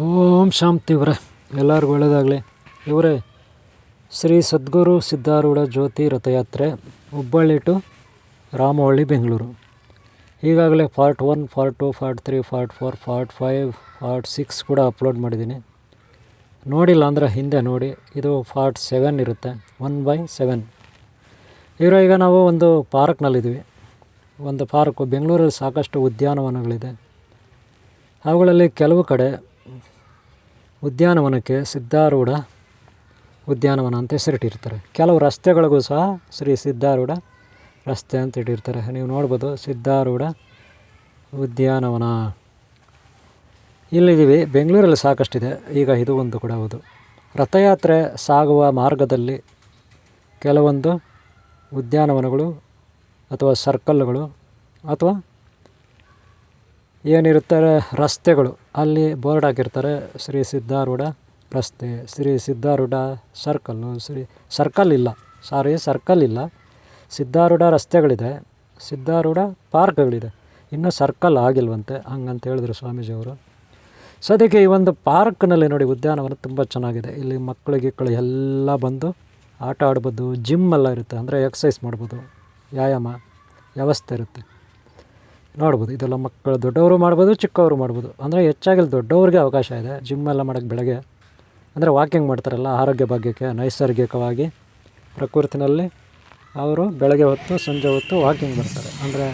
ಓಂ ಶಾಂತಿ ಇವರೇ, ಎಲ್ಲರಿಗೂ ಒಳ್ಳೆಯದಾಗಲಿ. ಇವರೇ ಶ್ರೀ ಸದ್ಗುರು ಸಿದ್ಧಾರೂಢ ಜ್ಯೋತಿ ರಥಯಾತ್ರೆ ಹುಬ್ಬಳ್ಳಿ ಟು ರಾಮವಳ್ಳಿ ಬೆಂಗಳೂರು. ಈಗಾಗಲೇ part 1, part 2, part 3, part 4, part 5, part 6 ಕೂಡ ಅಪ್ಲೋಡ್ ಮಾಡಿದ್ದೀನಿ. ನೋಡಿಲ್ಲ ಅಂದರೆ ಹಿಂದೆ ನೋಡಿ. ಇದು ಪಾರ್ಟ್ 7 ಇರುತ್ತೆ, 1/7. ಈಗ ನಾವು ಒಂದು ಪಾರ್ಕ್ನಲ್ಲಿದ್ದೀವಿ. ಒಂದು ಪಾರ್ಕು ಬೆಂಗಳೂರಲ್ಲಿ ಸಾಕಷ್ಟು ಉದ್ಯಾನವನಗಳಿದೆ. ಅವುಗಳಲ್ಲಿ ಕೆಲವು ಕಡೆ ಉದ್ಯಾನವನಕ್ಕೆ ಸಿದ್ಧಾರೂಢ ಉದ್ಯಾನವನ ಅಂತ ಹೆಸರಿಟ್ಟಿರ್ತಾರೆ. ಕೆಲವು ರಸ್ತೆಗಳಿಗೂ ಸಹ ಶ್ರೀ ಸಿದ್ಧಾರೂಢ ರಸ್ತೆ ಅಂತ ಇಟ್ಟಿರ್ತಾರೆ. ನೀವು ನೋಡ್ಬೋದು, ಸಿದ್ಧಾರೂಢ ಉದ್ಯಾನವನ. ಇಲ್ಲಿದ್ದೀವಿ, ಬೆಂಗಳೂರಲ್ಲಿ ಸಾಕಷ್ಟಿದೆ. ಈಗ ಇದು ಒಂದು ಕೂಡ ಹೌದು. ರಥಯಾತ್ರೆ ಸಾಗುವ ಮಾರ್ಗದಲ್ಲಿ ಕೆಲವೊಂದು ಉದ್ಯಾನವನಗಳು ಅಥವಾ ಸರ್ಕಲ್ಗಳು ಅಥವಾ ಏನಿರ್ತಾರೆ ರಸ್ತೆಗಳು, ಅಲ್ಲಿ ಬೋರ್ಡ್ ಹಾಕಿರ್ತಾರೆ ಶ್ರೀ ಸಿದ್ಧಾರೂಢ ರಸ್ತೆ, ಶ್ರೀ ಸಿದ್ಧಾರೂಢ ಸರ್ಕಲ್ಲು, ಸರ್ಕಲ್ ಇಲ್ಲ, ಸಿದ್ಧಾರೂಢ ರಸ್ತೆಗಳಿದೆ, ಸಿದ್ಧಾರೂಢ ಪಾರ್ಕ್ಗಳಿದೆ, ಇನ್ನೂ ಸರ್ಕಲ್ ಆಗಿಲ್ವಂತೆ. ಹಂಗಂತ ಹೇಳಿದ್ರು ಸ್ವಾಮೀಜಿಯವರು. ಸದ್ಯಕ್ಕೆ ಈ ಒಂದು ಪಾರ್ಕ್ನಲ್ಲಿ ನೋಡಿ, ಉದ್ಯಾನವನ ತುಂಬ ಚೆನ್ನಾಗಿದೆ. ಇಲ್ಲಿ ಮಕ್ಕಳು ಎಲ್ಲ ಬಂದು ಆಟ ಆಡ್ಬೋದು. ಜಿಮ್ ಎಲ್ಲ ಇರುತ್ತೆ, ಅಂದರೆ ಎಕ್ಸಸೈಸ್ ಮಾಡ್ಬೋದು, ವ್ಯಾಯಾಮ ವ್ಯವಸ್ಥೆ ಇರುತ್ತೆ. ನೋಡ್ಬೋದು, ಇದೆಲ್ಲ ಮಕ್ಕಳು ದೊಡ್ಡವರು ಮಾಡ್ಬೋದು, ಚಿಕ್ಕವರು ಮಾಡ್ಬೋದು. ಅಂದರೆ ಹೆಚ್ಚಾಗಿ ದೊಡ್ಡವ್ರಿಗೆ ಅವಕಾಶ ಇದೆ ಜಿಮ್ ಎಲ್ಲ ಮಾಡೋಕ್ಕೆ. ಬೆಳಗ್ಗೆ ಅಂದರೆ ವಾಕಿಂಗ್ ಮಾಡ್ತಾರಲ್ಲ, ಆರೋಗ್ಯ ಭಾಗ್ಯಕ್ಕೆ ನೈಸರ್ಗಿಕವಾಗಿ ಪ್ರಕೃತಿನಲ್ಲಿ ಅವರು ಬೆಳಗ್ಗೆ ಹೊತ್ತು ಸಂಜೆ ಹೊತ್ತು ವಾಕಿಂಗ್ ಬರ್ತಾರೆ. ಅಂದರೆ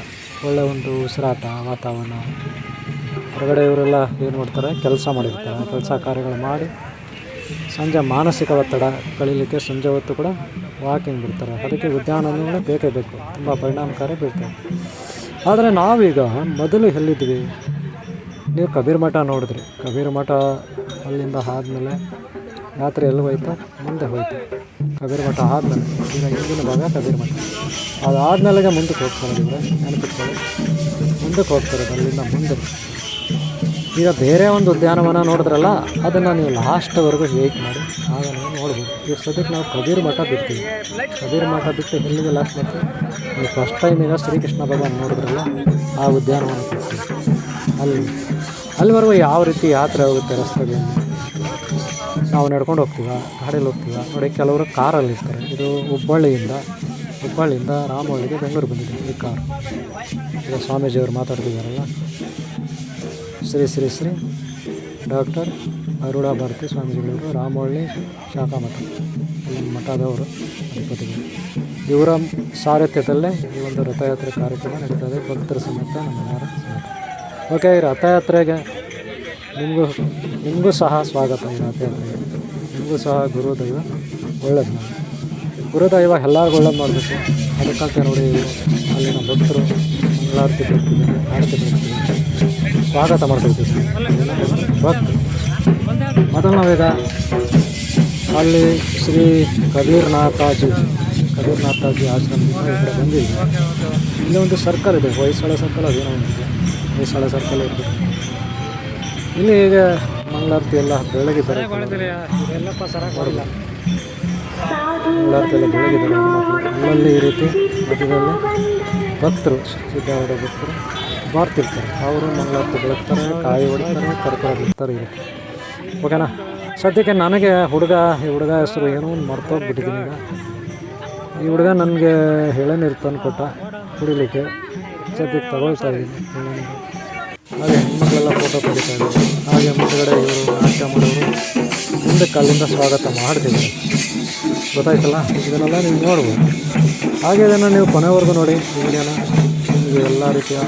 ಒಳ್ಳೆಯ ಒಂದು ಉಸಿರಾಟ ವಾತಾವರಣ. ಹೊರಗಡೆ ಇವರೆಲ್ಲ ಏನು ಮಾಡ್ತಾರೆ, ಕೆಲಸ ಮಾಡಿರ್ತಾರೆ. ಕೆಲಸ ಕಾರ್ಯಗಳು ಮಾಡಿ ಸಂಜೆ ಮಾನಸಿಕ ಒತ್ತಡ ಕಳೀಲಿಕ್ಕೆ ಸಂಜೆ ಹೊತ್ತು ಕೂಡ ವಾಕಿಂಗ್ ಬಿಡ್ತಾರೆ. ಅದಕ್ಕೆ ಉದ್ಯಾನವನಗಳು ಬೇಕೇ ಬೇಕು, ತುಂಬ ಪರಿಣಾಮಕಾರಿ ಬೀಳ್ತವೆ. ಆದರೆ ನಾವೀಗ ಮೊದಲು ಎಲ್ಲಿದ್ವಿ, ನೀವು ಕಬೀರ್ ಮಠ ನೋಡಿದ್ರಿ. ಕಬೀರ್ ಮಠ ಅಲ್ಲಿಂದ ಆದಮೇಲೆ ಯಾತ್ರೆ ಎಲ್ಲಿ ಹೋಯ್ತು, ಮುಂದೆ ಹೋಯ್ತು. ಕಬೀರ್ ಮಠ ಆದಮೇಲೆ ಈಗ ಹಿಂದಿನ ಭಾಗ ಕಬೀರ್ ಮಠ. ಅದಾದಮೇಲೆ ಮುಂದಕ್ಕೆ ಹೋಗ್ತಾರೆ. ಇವ್ರೆ ನೆನಪಿಟ್ಕೊಳ್ಳಿ, ಮುಂದಕ್ಕೆ ಹೋಗ್ತಾರೆ. ಅಲ್ಲಿಂದ ಮುಂದೆ ಈಗ ಬೇರೆ ಒಂದು ಉದ್ಯಾನವನ ನೋಡಿದ್ರಲ್ಲ, ಅದನ್ನು ನೀವು ಲಾಸ್ಟ್ವರೆಗೂ ವೇಟ್ ಮಾಡಿ, ಆಗ ನೀವು ನೋಡ್ಬೋದು. ಈಗ ಸದ್ಯಕ್ಕೆ ನಾವು ಕಬೀರ್ ಮಠ ಬಿಡ್ತೀವಿ. ಕಬೀರ್ ಮಠ ಬಿಟ್ಟು ಎಲ್ಲಿಗೆ ಲಾಸ್ಟ್ ಮತ್ತೆ ನೀವು ಫಸ್ಟ್ ಟೈಮ್ ಈಗ ಶ್ರೀಕೃಷ್ಣ ಭಗವಾನ್ ನೋಡಿದ್ರಲ್ಲ, ಆ ಉದ್ಯಾನವನ ಬಿಡ್ತೀವಿ. ಅಲ್ಲಿವರೆಗೂ ಯಾವ ರೀತಿ ಯಾತ್ರೆ ಹೋಗುತ್ತೆ ರಸ್ತೆಗಳಲ್ಲಿ, ನಾವು ನಡ್ಕೊಂಡು ಹೋಗ್ತೀವ, ಗಾಡೀಲಿ ಹೋಗ್ತೀವ ನೋಡಿ. ಕೆಲವರು ಕಾರಲ್ಲಿ ಇರ್ತಾರೆ. ಇದು ಹುಬ್ಬಳ್ಳಿಯಿಂದ ರಾಮವಳ್ಳಿಗೆ ಬೆಂಗಳೂರು ಬಂದಿದೆ ಈ ಕಾರ್. ಈಗ ಸ್ವಾಮೀಜಿಯವರು ಮಾತಾಡ್ತಿದ್ದಾರಲ್ಲ, ಶ್ರೀ ಡಾಕ್ಟರ್ ಅರುಣಾ ಭಾರತಿ ಸ್ವಾಮೀಜಿಗಳವರು, ರಾಮವಳ್ಳಿ ಶಾಖಾ ಮಠ, ಈ ಮಠದವರು ಅಧಿಪತಿಗಳು. ಇವರ ಸಾರಥ್ಯದಲ್ಲೇ ಈ ಒಂದು ರಥಯಾತ್ರೆ ಕಾರ್ಯಕ್ರಮ ನಡೀತದೆ. ಭಕ್ತರ ಸಮೇತ ನಮ್ಮೆಲ್ಲರ ಸಮೇತ. ಓಕೆ, ಈ ರಥಯಾತ್ರೆಗೆ ನಿಮಗೂ ಸಹ ಸ್ವಾಗತ. ಈ ರಥಯಾತ್ರೆಗೆ ನಿಮಗೂ ಸಹ ಗುರುದೈವ ಒಳ್ಳೇದು ಮಾಡಿ. ಗುರುದೈವ ಎಲ್ಲರಿಗೂ ಒಳ್ಳೇದು ಮಾಡಬೇಕು. ಅದಕ್ಕಂತ ನೋಡಿ ಅಲ್ಲಿನ ಭಕ್ತರು ಮಂಗಳಾರತಿ ಬರ್ತಿದ್ದಾರೆ, ಆರತಿ ಬರ್ತಿದ್ದಾರೆ, ಸ್ವಾಗತ ಮಾಡ್ತಿರ್ತೀವಿ ಭಕ್ತರು. ಮೊದಲು ನಾವೀಗ ಅಲ್ಲಿ ಶ್ರೀ ಕಬೀರ್ನಾಥಾಜಿ ಆಶ್ರಮದಿಂದ ಈ ಕಡೆ ಬಂದಿದ್ವಿ. ಇಲ್ಲಿ ಒಂದು ಸರ್ಕಲ್ ಇದೆ, ಹೊಯ್ಸಳ ಸರ್ಕಲ್, ಅದೇನೋ ಒಂದಿದೆ, ಹೊಯ್ಸಳ ಸರ್ಕಲ್ ಇರ್ಬೋದು. ಇಲ್ಲಿ ಈಗ ಮಂಗಳಾರತಿ ಎಲ್ಲ ಬೆಳಗಿದ್ದಾರೆ. ಮಂಗಳಾರತಿ ಎಲ್ಲ ಬೆಳಗಿದ್ದಾರೆ. ಅಲ್ಲಲ್ಲಿ ಈ ರೀತಿ ಮಧ್ಯದಲ್ಲಿ ಭಕ್ತರು, ಸಿದ್ಧಾರೂಢ ಭಕ್ತರು ಬರ್ತಿರ್ತಾರೆ. ಅವರು ಮಂಗಳಾರತಿ ಬೆಳಗ್ತಾರೆ, ಕಾಯಿ ಹೊಡಿತಾರೆ, ಕರ್ಪೂರ ಬಿಡ್ತಾರೆ. ಇರುತ್ತೆ. ಓಕೆನಾ? ಸದ್ಯಕ್ಕೆ ನನಗೆ ಈ ಹುಡುಗ ಹೆಸರು ಏನೋ ಒಂದು ಮರ್ತೋಗ್ಬಿಟ್ಟಿದ್ದೀನಿ. ಈಗ ಈ ಹುಡುಗ ನನಗೆ ಎಳನೀರು ತಂದು ಕೊಟ್ಟ ಕುಡಿಲಿಕ್ಕೆ. ಸದ್ಯಕ್ಕೆ ತಗೊಳ್ತಾ ಇದ್ದೀನಿ ಎಳನೀರು. ಹಾಗೆ ಹೆಣ್ಮಕ್ಳೆಲ್ಲ ಫೋಟೋ ತೆಗಿತಾ ಇದ್ದಾರೆ. ಹಾಗೆ ಮುಂದುಗಡೆ ಇವರು ನಾಟ್ಯ ಮಾಡೋರು ಮುಂದಕ್ಕೆ ಅಲ್ಲಿಂದ ಸ್ವಾಗತ ಮಾಡ್ತಿದ್ದಾರೆ. ಗೊತ್ತಾಯ್ತಲ್ಲ? ಇದನ್ನೆಲ್ಲ ನೀವು ನೋಡ್ಬೋದು. ಹಾಗೆ ಇದನ್ನು ನೀವು ಕೊನೆವರೆಗೂ ನೋಡಿ ಈ ವಿಡಿಯೋನ. ನಿಮಗೆ ಎಲ್ಲ ರೀತಿಯ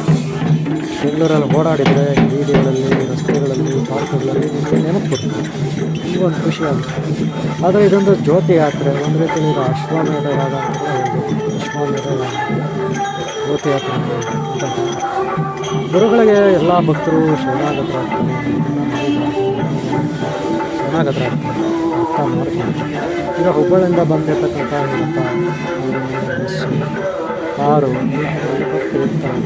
ಬೆಂಗಳೂರಲ್ಲಿ ಓಡಾಡಿದರೆ ಬೀದಿಗಳಲ್ಲಿ, ರಸ್ತೆಗಳಲ್ಲಿ, ಪಾರ್ಕ್ಗಳಲ್ಲಿ ನಿಮಗೆ ನೆನಪು ಕೊಡ್ತೀವಿ. ನಿಮಗೊಂದು ಖುಷಿ ಆಗುತ್ತೆ. ಆದರೆ ಇದೊಂದು ಜ್ಯೋತಿ ಯಾತ್ರೆ, ಒಂದು ರೀತಿಯಲ್ಲಿ ಇದು ಅಶ್ವಮೇಧ ಯಾಗ ಅಂತ ಹೇಳ್ಬೋದು. ಅಶ್ವಮೇಧ ಯಾಗ ಜ್ಯೋತಿ ಯಾತ್ರೆ ಅಂತ. ಗುರುಗಳಿಗೆ ಎಲ್ಲ ಭಕ್ತರು ಶರಣಾಗತರಾಗ್ತಾರೆ, ಅರ್ಥ ಮಾಡ್ತಾರೆ. ಈಗ ಹುಬ್ಬಳ್ಳಿಯಿಂದ ಬಂದಿರತಕ್ಕಂಥ ಬಸ್ಸು, ಕಾರು ಭಕ್ತರು ಇರ್ತಾರೆ.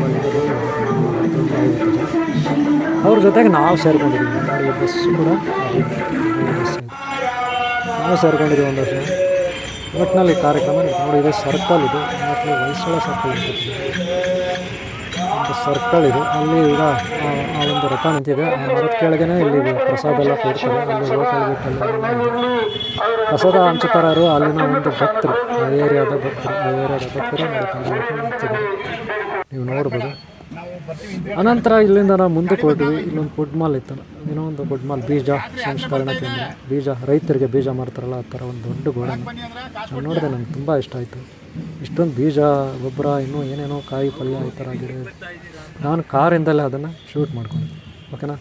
ಅವ್ರ ಜೊತೆಗೆ ನಾವು ಸೇರ್ಕೊಂಡಿದ್ದೀವಿ. ನೋಡಿ, ಬಸ್ಸು ಕೂಡ ನಾವು ಸೇರ್ಕೊಂಡಿದ್ದೀವಿ ಒಂದು ವರ್ಷ. ಒಟ್ಟಿನಲ್ಲಿ ಕಾರ್ಯಕ್ರಮ ನೋಡಿ. ಇದು ಸರ್ಕಲ್, ಇದು ಹೊಯ್ಸಳ ಸರ್ಕಲ್ ಅಂತ ಒಂದು ಸರ್ಕಲ್ ಇದೆ, ಅಲ್ಲಿ ಈಗ ಆ ಒಂದು ರಥ ನಿಂತಿದೆ. ಆ ಮರದ ಕೆಳಗೆ ಇಲ್ಲಿ ಪ್ರಸಾದ ಎಲ್ಲ ಕೊಡ್ತಾರೆ. ಅಲ್ಲಿ ಹೋಟೆಲ್ ಗಿಟ್ಟಲ್ಲಿ ಪ್ರಸಾದ ಹಂಚುತ್ತಾರು. ಅಲ್ಲಿನ ಒಂದು ಭಕ್ತರು, ಆ ಏರಿಯಾದ ಭಕ್ತರು ನಿಂತಿದ್ದಾರೆ, ನೀವು ನೋಡ್ಬೋದು. ಅನಂತರ ಇಲ್ಲಿಂದ ನಾವು ಮುಂದಕ್ಕೆ ಹೊರಟಿವಿ. ಇಲ್ಲೊಂದು ಫುಡ್ ಮಾಲ್ ಇತ್ತು, ಏನೋ ಒಂದು ಫುಡ್ ಮಾಲ್, ಬೀಜ ಸಂಸ್ಕರಣಾ ಕೇಂದ್ರ, ಬೀಜ ರೈತರಿಗೆ ಬೀಜ ಮಾರ್ತಾರಲ್ಲ ಆ ಥರ ಒಂದು ದೊಡ್ಡ ಗೋಡನ್ ನಾನು ನೋಡಿದೆ. ನನಗೆ ತುಂಬ ಇಷ್ಟ ಆಯಿತು. ಇಷ್ಟೊಂದು ಬೀಜ, ಗೊಬ್ಬರ, ಇನ್ನೂ ಏನೇನೋ ಕಾಯಿ ಪಲ್ಯ ಈ ಥರ ಗಿಡ. ನಾನು ಕಾರಿಂದಲೇ ಅದನ್ನು ಶೂಟ್ ಮಾಡ್ಕೊಂಡೆ. ಓಕೆನಾ,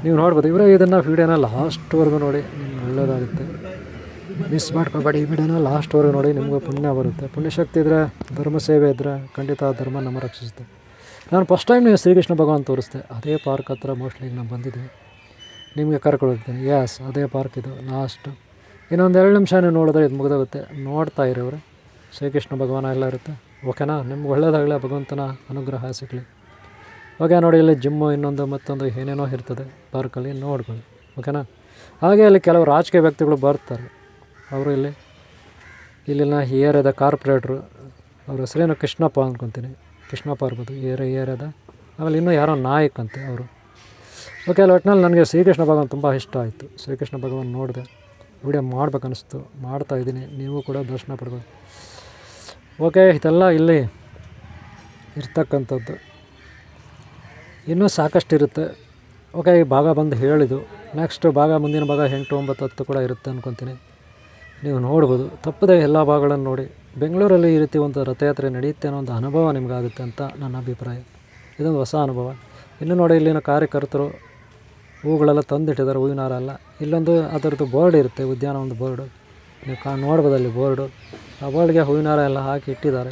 ನೀವು ನೋಡ್ಬೋದು. ಇವರೇ ಇದನ್ನು ವೀಡಿಯೋನ ಲಾಸ್ಟ್ವರೆಗೂ ನೋಡಿ, ನಿಮ್ಗೆ ಒಳ್ಳೆಯದಾಗುತ್ತೆ. ಮಿಸ್ ಮಾಡ್ಕೊಬೇಡಿ ಈ ವಿಡಿಯೋನ ಲಾಸ್ಟ್ವರೆಗೂ ನೋಡಿ, ನಿಮಗೂ ಪುಣ್ಯ ಬರುತ್ತೆ. ಪುಣ್ಯಶಕ್ತಿ ಇದ್ದರೆ, ಧರ್ಮ ಸೇವೆ ಇದ್ದರೆ ಖಂಡಿತ ಧರ್ಮ ನಮ್ಮ ರಕ್ಷಿಸುತ್ತೆ. ನಾನು ಫಸ್ಟ್ ಟೈಮ್ ನೀವು ಶ್ರೀಕೃಷ್ಣ ಭಗವಾನ್ ತೋರಿಸ್ದೆ, ಅದೇ ಪಾರ್ಕ್ ಹತ್ರ ಮೋಸ್ಟ್ಲಿ ನಾನು ಬಂದಿದ್ದೆ, ನಿಮಗೆ ಕರ್ಕೊಂಡು ಹೋಗ್ತೀನಿ. ಯಸ್, ಅದೇ ಪಾರ್ಕ್ ಇದು. ಲಾಸ್ಟು ಇನ್ನೊಂದು 2 ನಿಮಿಷ ನೀವು ನೋಡಿದ್ರೆ ಇದು ಮುಗಿದೋಗುತ್ತೆ. ನೋಡ್ತಾ ಇರಿ ಅವರೇ, ಶ್ರೀಕೃಷ್ಣ ಭಗವಾನ ಎಲ್ಲ ಇರುತ್ತೆ. ಓಕೆನಾ, ನಿಮ್ಗೆ ಒಳ್ಳೆಯದಾಗಲಿ, ಭಗವಂತನ ಅನುಗ್ರಹ ಸಿಗಲಿ. ಓಕೆ ನೋಡಿ, ಇಲ್ಲಿ ಜಿಮ್ಮು ಇನ್ನೊಂದು ಮತ್ತೊಂದು ಏನೇನೋ ಇರ್ತದೆ ಪಾರ್ಕಲ್ಲಿ, ನೋಡ್ಕೊಳ್ಳಿ. ಓಕೆನಾ, ಹಾಗೆ ಅಲ್ಲಿ ಕೆಲವು ರಾಜಕೀಯ ವ್ಯಕ್ತಿಗಳು ಬರ್ತಾರೆ. ಅವರು ಇಲ್ಲಿನ ಏರಿಯಾದ ಕಾರ್ಪೊರೇಟ್ರು, ಅವ್ರ ಹೆಸರೇನು ಕೃಷ್ಣಪ್ಪ ಅಂದ್ಕೊತೀನಿ, ಕೃಷ್ಣಪ್ಪ ಇರ್ಬೋದು ಏರಿಯಾದ. ಆಮೇಲೆ ಇನ್ನೂ ಯಾರೋ ನಾಯಕ್ ಅಂತೆ ಅವರು. ಓಕೆ, ಅಲ್ಲಿ ಒಟ್ಟಿನಲ್ಲಿ ನನಗೆ ಶ್ರೀಕೃಷ್ಣ ಭಗವಾನ್ ತುಂಬ ಇಷ್ಟ ಆಯಿತು. ಶ್ರೀಕೃಷ್ಣ ಭಗವಾನ್ ನೋಡಿದೆ, ವಿಡಿಯೋ ಮಾಡ್ಬೇಕನ್ನಿಸ್ತು, ಮಾಡ್ತಾಯಿದ್ದೀನಿ. ನೀವು ಕೂಡ ದರ್ಶನ ಪಡ್ಬೋದು. ಓಕೆ, ಇದೆಲ್ಲ ಇಲ್ಲಿ ಇರ್ತಕ್ಕಂಥದ್ದು. ಇನ್ನೂ ಸಾಕಷ್ಟು ಇರುತ್ತೆ. ಓಕೆ, ಈ ಭಾಗ ಬಂದು ಹೇಳಿದ್ದು. ನೆಕ್ಸ್ಟ್ ಭಾಗ, ಮುಂದಿನ ಭಾಗ 8, 9, 10 ಕೂಡ ಇರುತ್ತೆ ಅಂದ್ಕೊತೀನಿ. ನೀವು ನೋಡ್ಬೋದು, ತಪ್ಪದೆ ಎಲ್ಲ ಭಾಗಗಳನ್ನು ನೋಡಿ. ಬೆಂಗಳೂರಲ್ಲಿ ಈ ರೀತಿ ಒಂದು ರಥಯಾತ್ರೆ ನಡೆಯುತ್ತೆ ಅನ್ನೋ ಒಂದು ಅನುಭವ ನಿಮಗಾಗುತ್ತೆ ಅಂತ ನನ್ನ ಅಭಿಪ್ರಾಯ. ಇದೊಂದು ಹೊಸ ಅನುಭವ. ಇನ್ನು ನೋಡಿ, ಇಲ್ಲಿನ ಕಾರ್ಯಕರ್ತರು ಹೂಗಳೆಲ್ಲ ತಂದಿಟ್ಟಿದ್ದಾರೆ, ಹೂವಿನ ಹಾರ ಎಲ್ಲ. ಇಲ್ಲೊಂದು ಅದರದ್ದು ಬೋರ್ಡ್ ಇರುತ್ತೆ, ಉದ್ಯಾನ ಒಂದು ಬೋರ್ಡು, ನೀವು ನೋಡ್ಬೋದು ಅಲ್ಲಿ ಬೋರ್ಡು. ಆ ಬೋರ್ಡ್ಗೆ ಹೂವಿನ ಹಾರ ಎಲ್ಲ ಹಾಕಿ ಇಟ್ಟಿದ್ದಾರೆ.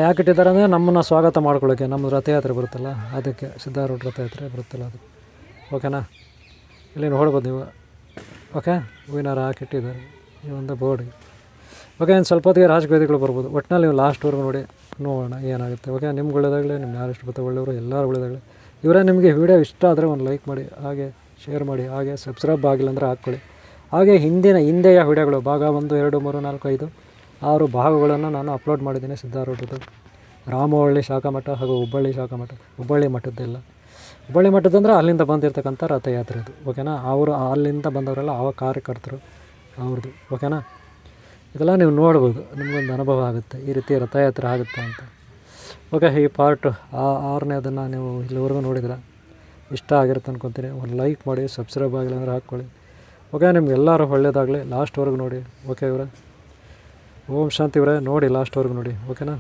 ಯಾಕೆ ಇಟ್ಟಿದ್ದಾರೆ ಅಂದರೆ ನಮ್ಮನ್ನು ಸ್ವಾಗತ ಮಾಡ್ಕೊಳ್ಳೋಕ್ಕೆ. ನಮ್ಮ ರಥಯಾತ್ರೆ ಬರುತ್ತಲ್ಲ ಅದಕ್ಕೆ, ಸಿದ್ಧಾರೂಢ ರಥಯಾತ್ರೆ ಬರುತ್ತಲ್ಲ ಅದು. ಓಕೆನಾ, ಇಲ್ಲಿ ನೋಡ್ಬೋದು ನೀವು. ಓಕೆ, ಹೂವಿನ ಹಾರ ಹಾಕಿಟ್ಟಿದ್ದಾರೆ ಈ ಒಂದು ಬೋರ್ಡ್ಗೆ. ಓಕೆ, ಇನ್ನು ಸ್ವಲ್ಪ ಹೊತ್ತಿಗೆ ರಾಜಕೀಯಗಳು ಬರ್ಬೋದು. ಒಟ್ಟಿನಲ್ಲಿ ನೀವು ಲಾಸ್ಟ್ವರೆಗೂ ನೋಡಿ, ನೋಡೋಣ ಏನಾಗುತ್ತೆ. ಓಕೆ, ನಿಮ್ಗೆ ಒಳ್ಳೆಯದಾಗಲಿ, ನಿಮ್ಗೆ ಯಾರು ಇಷ್ಟ ಬರ್ತದೆ ಒಳ್ಳೆಯವರು ಎಲ್ಲರೂ ಒಳ್ಳೆಯದಾಗಲಿ. ಇವರೇ ನಿಮಗೆ ವಿಡಿಯೋ ಇಷ್ಟ ಆದರೆ ಒಂದು ಲೈಕ್ ಮಾಡಿ, ಹಾಗೆ ಶೇರ್ ಮಾಡಿ, ಹಾಗೆ ಸಬ್ಸ್ಕ್ರೈಬ್ ಆಗಿಲ್ಲ ಅಂದರೆ ಹಾಕ್ಕೊಳ್ಳಿ. ಹಾಗೆ ಹಿಂದೆಯ ವಿಡಿಯೋಗಳು ಭಾಗ 1, 2, 3, 4, 5, 6 ಭಾಗಗಳನ್ನು ನಾನು ಅಪ್ಲೋಡ್ ಮಾಡಿದ್ದೀನಿ. ಸಿದ್ಧಾರೂಢದ್ದು, ರಾಮವಳ್ಳಿ ಶಾಖಾಮಠ ಹಾಗೂ ಹುಬ್ಬಳ್ಳಿ ಮಠದ್ದೆಲ್ಲ. ಹುಬ್ಬಳ್ಳಿ ಮಠದಂದರೆ ಅಲ್ಲಿಂದ ಬಂದಿರತಕ್ಕಂಥ ರಥಯಾತ್ರೆ ಅದು. ಓಕೆನಾ, ಅವರು ಅಲ್ಲಿಂದ ಬಂದವರೆಲ್ಲ ಆ ಕಾರ್ಯಕರ್ತರು ಅವ್ರದ್ದು. ಓಕೆನಾ, ಇದೆಲ್ಲ ನೀವು ನೋಡ್ಬೋದು, ನಿಮಗೊಂದು ಅನುಭವ ಆಗುತ್ತೆ, ಈ ರೀತಿ ರಥಯಾತ್ರೆ ಆಗುತ್ತೆ ಅಂತ. ಓಕೆ, ಈ ಪಾರ್ಟ್ 6ನೇದನ್ನು ನೀವು ಇಲ್ಲಿವರೆಗೂ ನೋಡಿದ್ರೆ ಇಷ್ಟ ಆಗಿರುತ್ತೆ ಅಂದ್ಕೊತೀನಿ. ಒಂದು ಲೈಕ್ ಮಾಡಿ, ಸಬ್ಸ್ಕ್ರೈಬ್ ಆಗಿಲ್ಲ ಅಂದರೆ ಹಾಕ್ಕೊಳ್ಳಿ. ಓಕೆ, ನಿಮ್ಗೆಲ್ಲರೂ ಒಳ್ಳೆಯದಾಗಲಿ. ಲಾಸ್ಟ್ವರೆಗೂ ನೋಡಿ. ಓಕೆ ಇವರೇ, ಓಂ ಶಾಂತಿ ಇವರೇ, ನೋಡಿ ಲಾಸ್ಟ್ವರೆಗೂ ನೋಡಿ. ಓಕೆನಾ.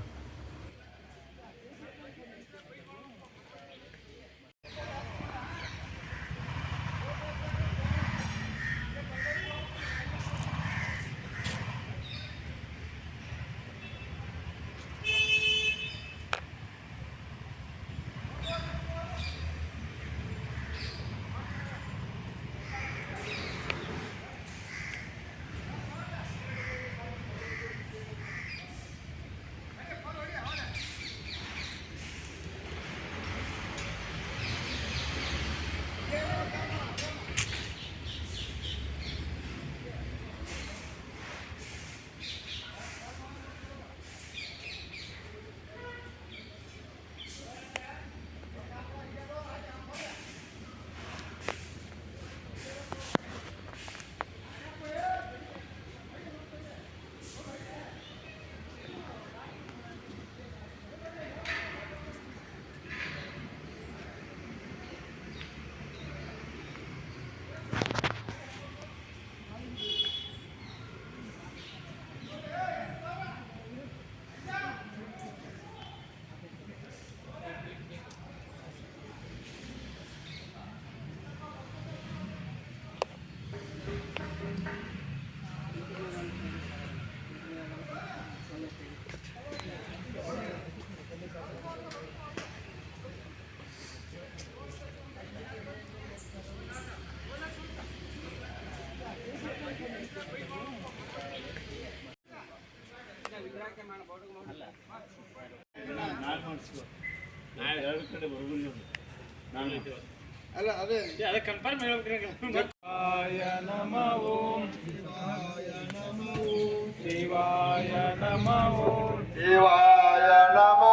ಅಲ್ಲ ಅದೇ ಕನ್ಫರ್ಮ್ ಹೇಳ್ಬೇಕು. ಶಿವಾಯ ನಮೋ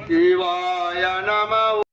ಶಿವಾಯ ನಮಃ.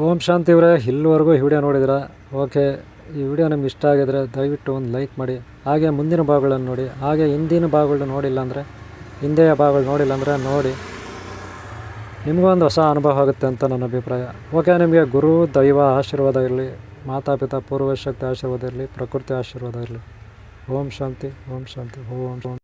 ಓಂ ಶಾಂತಿ ಇವರೇ, ಇಲ್ಲಿವರೆಗೂ ಈ ವಿಡಿಯೋ ನೋಡಿದ್ರೆ ಓಕೆ. ಈ ವಿಡಿಯೋ ನಿಮ್ಗೆ ಇಷ್ಟ ಆಗಿದ್ರೆ ದಯವಿಟ್ಟು ಒಂದು ಲೈಕ್ ಮಾಡಿ. ಹಾಗೆ ಮುಂದಿನ ಭಾಗಗಳನ್ನು ನೋಡಿ. ಹಾಗೆ ಹಿಂದಿನ ಭಾಗಗಳು ನೋಡಿಲ್ಲ ಅಂದರೆ, ಹಿಂದೆಯ ಭಾಗಗಳು ನೋಡಿಲ್ಲ ಅಂದರೆ ನೋಡಿ. ನಿಮಗೊಂದು ಹೊಸ ಅನುಭವ ಆಗುತ್ತೆ ಅಂತ ನನ್ನ ಅಭಿಪ್ರಾಯ. ಓಕೆ, ನಿಮಗೆ ಗುರು ದೈವ ಆಶೀರ್ವಾದ ಇರಲಿ, ಮಾತಾಪಿತಾ ಪೂರ್ವಶಕ್ತಿ ಆಶೀರ್ವಾದ ಇರಲಿ, ಪ್ರಕೃತಿ ಆಶೀರ್ವಾದ ಇರಲಿ. ಓಂ ಶಾಂತಿ, ಓಂ ಶಾಂತಿ, ಓಂ ಶಾಂತಿ.